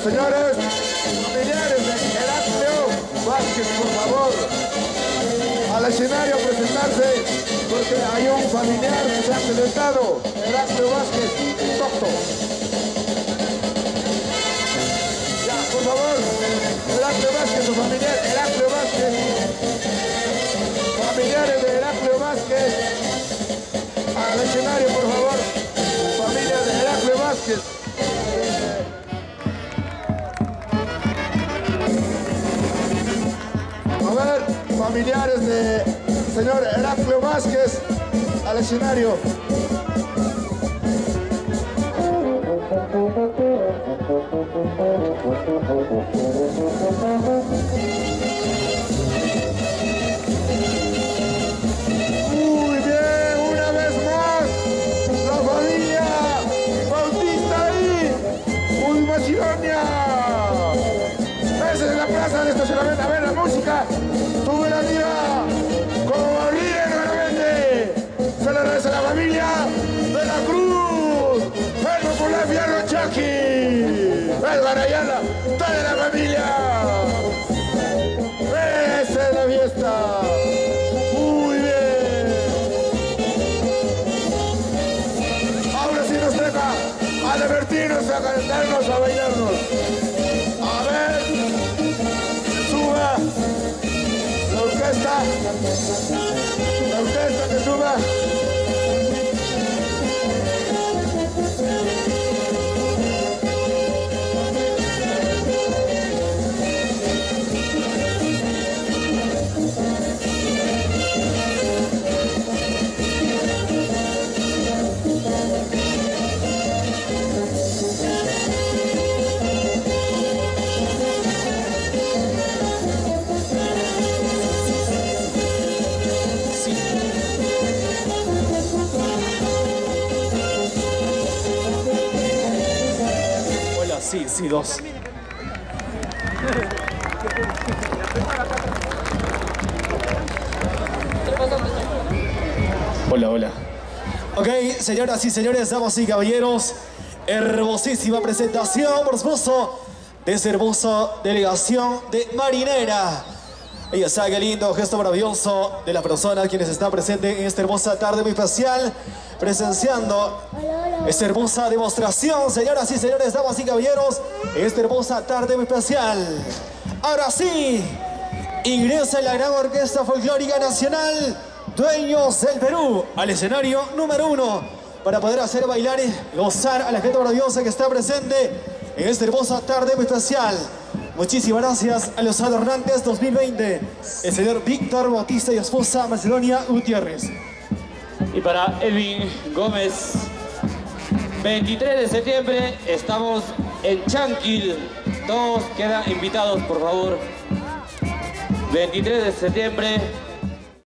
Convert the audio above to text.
Señores, familiares de Heraclio Vázquez, por favor, al escenario a presentarse, porque hay un familiar que se ha presentado, Heraclio Vázquez, doctor. Ya, por favor, Heraclio Vázquez, su familiar, Heraclio Vázquez. Familiares de Heraclio Vázquez, al escenario, por favor. Familia de Heraclio Vázquez. A ver, familiares de señor Heraclio Vázquez, al escenario. Muy bien, una vez más, la familia Bautista ahí, Macedonia. Esa es la plaza de estacionamiento. A ver, la música, sube la diva, como ríe nuevamente. Se le reza a la familia de la Cruz, el popular Fierro Chucky, Edgar Ayala, toda la familia. Esa es la fiesta. Muy bien. Ahora sí nos toca a divertirnos, a cantarnos, a bailarnos. A ver, suba la orquesta que suba. Sí, dos. Hola. Ok, señoras y señores, damas y caballeros, hermosísima presentación, por supuesto, de esa hermosa delegación de Marinera. Ahí está, qué lindo gesto maravilloso de las personas quienes están presentes en esta hermosa tarde muy especial, presenciando esta hermosa demostración, señoras y señores, damas y caballeros, esta hermosa tarde muy especial. Ahora sí, ingresa la gran orquesta folclórica nacional, Dueños del Perú, al escenario número 1, para poder hacer bailar y gozar a la gente maravillosa que está presente en esta hermosa tarde muy especial. Muchísimas gracias a los adornantes 2020, el señor Víctor Bautista y esposa Macedonia Gutiérrez. Y para Edwin Gómez, 23 de septiembre estamos en Chanquil. Todos quedan invitados, por favor. 23 de septiembre.